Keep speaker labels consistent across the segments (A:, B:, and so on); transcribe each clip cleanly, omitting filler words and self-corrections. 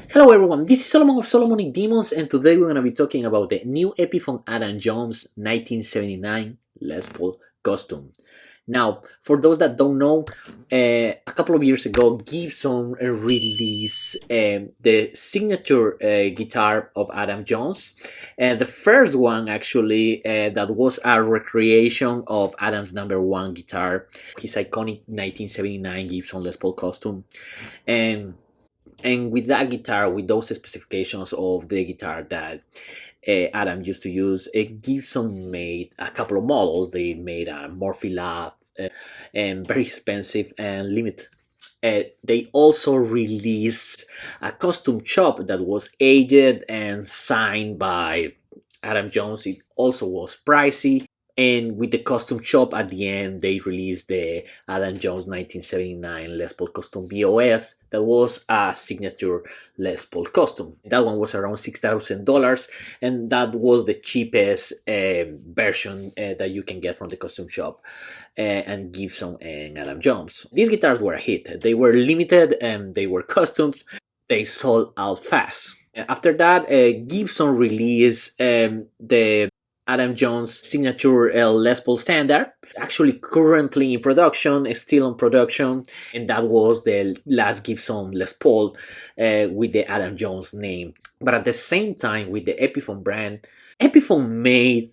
A: Hello everyone, this is Solomon of Solomonic Demons, and today we're going to be talking about the new Epiphone Adam Jones 1979 Les Paul Custom. Now, for those that don't know, a couple of years ago, Gibson released the signature guitar of Adam Jones. The first one, actually, that was a recreation of Adam's number one guitar, his iconic 1979 Gibson Les Paul Custom. And with that guitar, with those specifications of the guitar that Adam used to use, Gibson made a couple of models. They made a Morphy Lab and very expensive and limited. They also released a custom shop that was aged and signed by Adam Jones. It also was pricey. And with the custom shop at the end, they released the Adam Jones 1979 Les Paul Custom BOS. That was a signature Les Paul Custom. That one was around $6,000, and that was the cheapest version that you can get from the custom shop and Gibson and Adam Jones. These guitars were a hit. They were limited and they were customs. They sold out fast. After that, Gibson released the Adam Jones signature Les Paul standard. It's actually currently in production, it's still in production, and that was the last Gibson Les Paul with the Adam Jones name. But at the same time, with the Epiphone brand, Epiphone made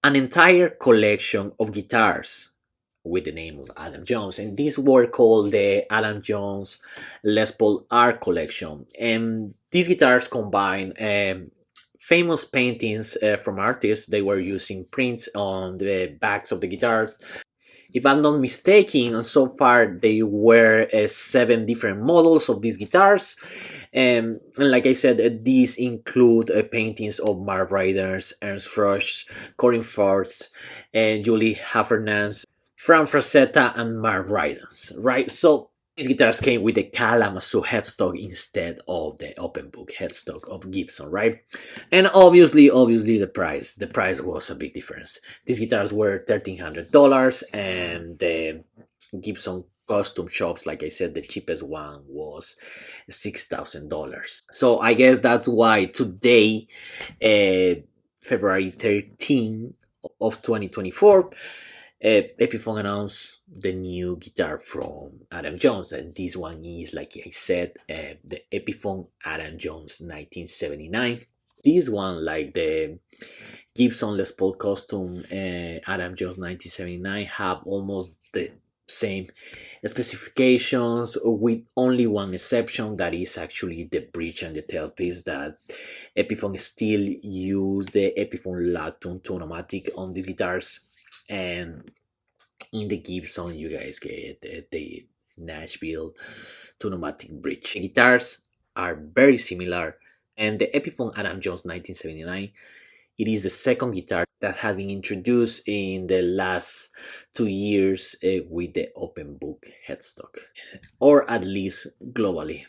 A: an entire collection of guitars with the name of Adam Jones, and these were called the Adam Jones Les Paul Art Collection. And these guitars combine famous paintings from artists. They were using prints on the backs of the guitars. If I'm not mistaken, so far they were 7 different models of these guitars. And like I said, these include paintings of Mark Riders, Ernst Frosch, Corin Forst, and Julie Haffernans, Fran Frazetta, and Mark Riders, right? So these guitars came with the Kalamazoo headstock instead of the open book headstock of Gibson, right? And obviously the price was a big difference. These guitars were $1,300, and the Gibson custom shops, like I said, the cheapest one was $6,000. So I guess that's why today, February 13 of 2024, Epiphone announced the new guitar from Adam Jones, and this one is, like I said, the Epiphone Adam Jones 1979. This one, like the Gibson Les Paul Custom Adam Jones 1979, have almost the same specifications, with only one exception, that is actually the bridge and the tailpiece. That Epiphone still use the Epiphone Lactone Tonomatic on these guitars, and in the Gibson you guys get the Nashville Tonomatic bridge. The guitars are very similar, and the Epiphone Adam Jones 1979, it is the second guitar that has been introduced in the last 2 years with the open book headstock, or at least globally.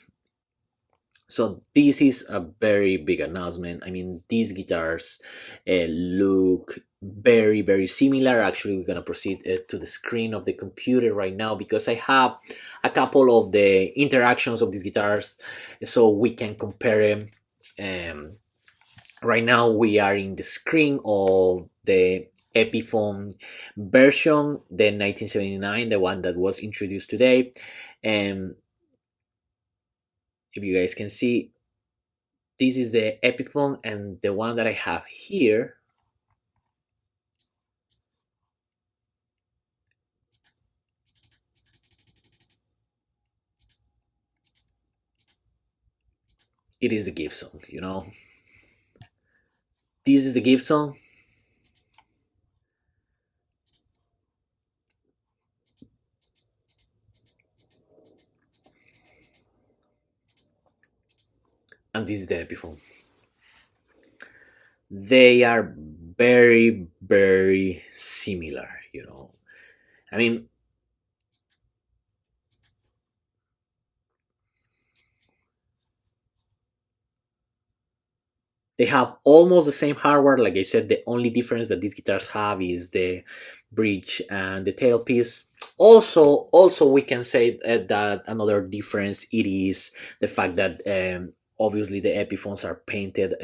A: So this is a very big announcement. I mean, these guitars look very similar. Actually, we're gonna proceed to the screen of the computer right now, because I have a couple of the interactions of these guitars, so we can compare them. Right now we are in the screen of the Epiphone version, the 1979, the one that was introduced today. And if you guys can see, this is the Epiphone, and the one that I have here it is the Gibson, you know. This is the Gibson. And this is the Epiphone. They are very similar, you know. I mean, They have almost the same hardware. Like I said, the only difference that these guitars have is the bridge and the tailpiece. Also, we can say that another difference it is the fact that obviously the Epiphones are painted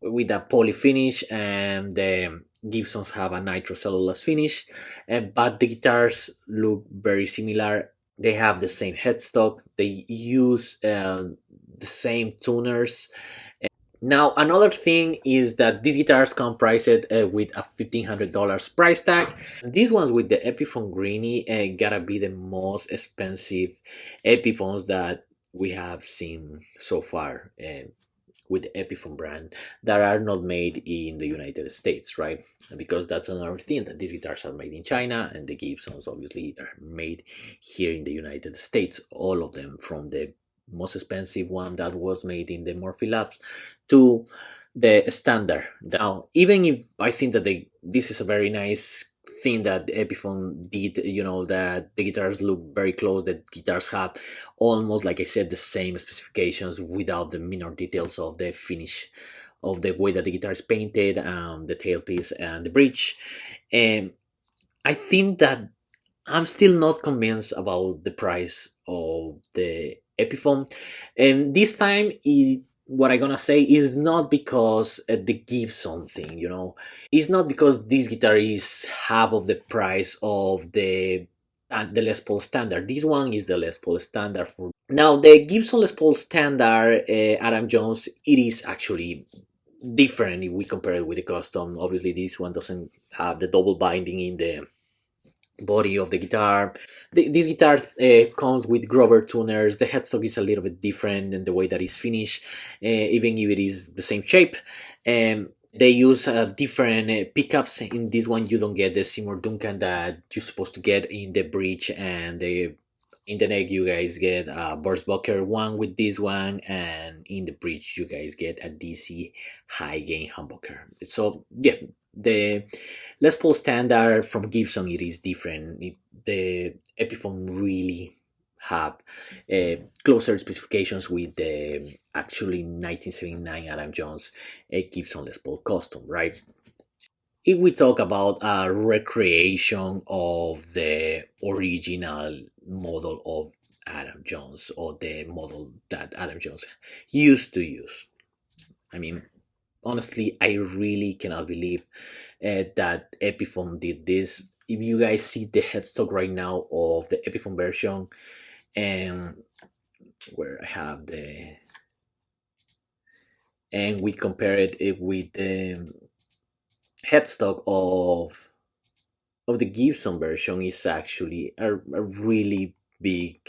A: with a poly finish, and the Gibsons have a nitrocellulose finish, but the guitars look very similar. They have the same headstock. They use the same tuners. Now, another thing is that these guitars come priced with a $1,500 price tag. These ones with the Epiphone Greeny gotta be the most expensive Epiphones that we have seen so far with the Epiphone brand that are not made in the United States, right? Because that's another thing, that these guitars are made in China, and the Gibsons obviously are made here in the United States. All of them, from the most expensive one that was made in the Morphy Labs to the standard. Now, even if I think that this is a very nice thing that Epiphone did, that the guitars look very close, the guitars have almost, like I said, the same specifications without the minor details of the finish, of the way that the guitar is painted, the tailpiece and the bridge. And I think that I'm still not convinced about the price of the Epiphone. And this time, what I'm gonna say is not because the Gibson thing, it's not because this guitar is half of the price of the Les Paul Standard. This one is the Les Paul Standard. For now, the Gibson Les Paul Standard, Adam Jones, it is actually different if we compare it with the Custom. Obviously, this one doesn't have the double binding in the body of the guitar. This guitar comes with Grover tuners. The headstock is a little bit different in the way that it's finished, even if it is the same shape. They use different pickups. In this one, you don't get the Seymour Duncan that you're supposed to get in the bridge, and in the neck you guys get a Bursbucker one with this one, and in the bridge you guys get a DC high gain humbucker. So yeah, the Les Paul Standard from Gibson, it is different. The Epiphone really have closer specifications with the actually 1979 Adam Jones Gibson Les Paul Custom, right? If we talk about a recreation of the original model of Adam Jones, or the model that Adam Jones used to use, I mean, honestly, I really cannot believe that Epiphone did this. If you guys see the headstock right now of the Epiphone version, and where I have and we compare it with the headstock of the Gibson version, is actually a really big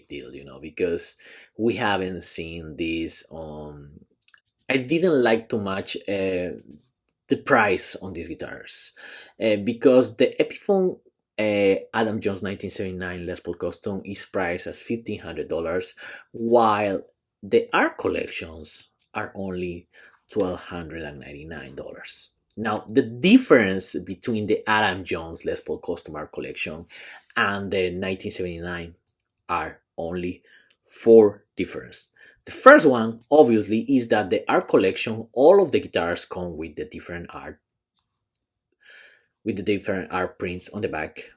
A: deal, because we haven't seen this on. I didn't like too much the price on these guitars, because the Epiphone Adam Jones 1979 Les Paul Custom is priced as $1,500, while the art collections are only $1,299. Now, the difference between the Adam Jones Les Paul Custom art collection and the 1979 are only four differences. The first one, obviously, is that the art collection, all of the guitars come with the different art, prints on the back,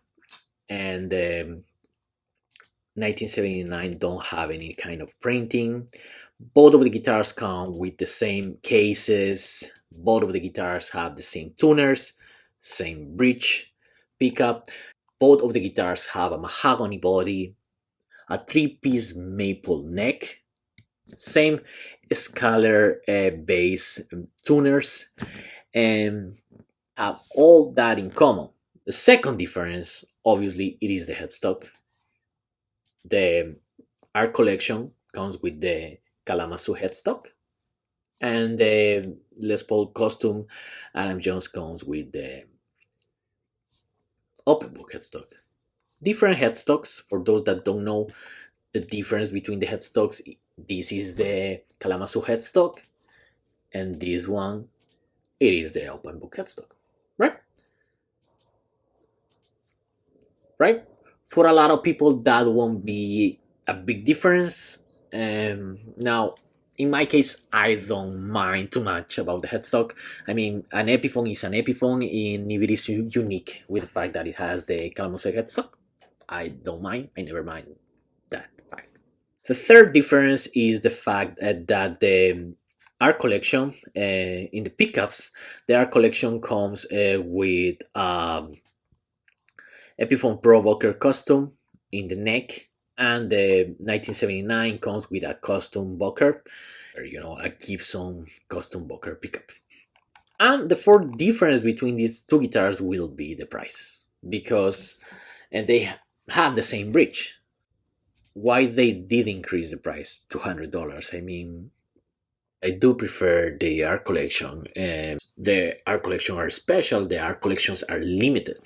A: and the 1979 don't have any kind of printing. Both of the guitars come with the same cases. Both of the guitars have the same tuners, same bridge pickup. Both of the guitars have a mahogany body, a three-piece maple neck, same scalar bass tuners, and have all that in common. The second difference, obviously, it is the headstock. The art collection comes with the Kalamazoo headstock, and the Les Paul Custom Adam Jones comes with the open book headstock. Different headstocks, for those that don't know the difference between the headstocks, this is the Kalamazoo headstock, and this one, it is the open book headstock, right? Right? For a lot of people, that won't be a big difference. Now, In my case, I don't mind too much about the headstock. I mean, an Epiphone is an Epiphone, and if it is unique with the fact that it has the Kalamose headstock, I don't mind. I never mind that fact. The third difference is the fact that the art collection in the pickups, the art collection comes with Epiphone Provoker custom in the neck, and the 1979 comes with a custom Boker, a Gibson custom Boker pickup. And the fourth difference between these two guitars will be the price, because they have the same bridge. Why they did increase the price to $100? I mean, I do prefer the art collection, and the art collection are special. The art collections are limited.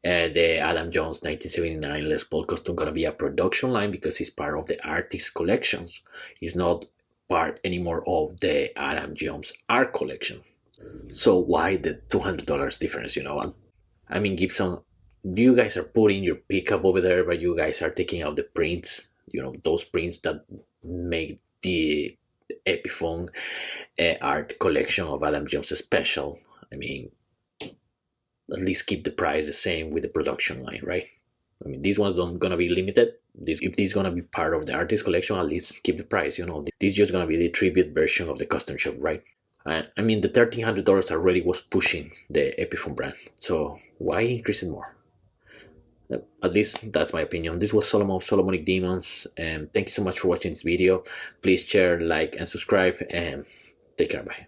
A: The Adam Jones 1979 Les Paul custom gonna be a production line because it's part of the artist collections. It's not part anymore of the Adam Jones art collection. So why the $200 difference? I mean, Gibson, you guys are putting your pickup over there, but you guys are taking out the prints. Those prints that make the Epiphone art collection of Adam Jones special. I mean, at least keep the price the same with the production line, right? I mean, these ones don't gonna be limited. If this is gonna be part of the artist collection, at least keep the price. This is just gonna be the tribute version of the custom shop, right? I mean, the $1,300 already was pushing the Epiphone brand, so why increase it more? At least that's my opinion. This was Solomon of Solomonic Demons, and thank you so much for watching this video. Please share, like, and subscribe, and take care. Bye.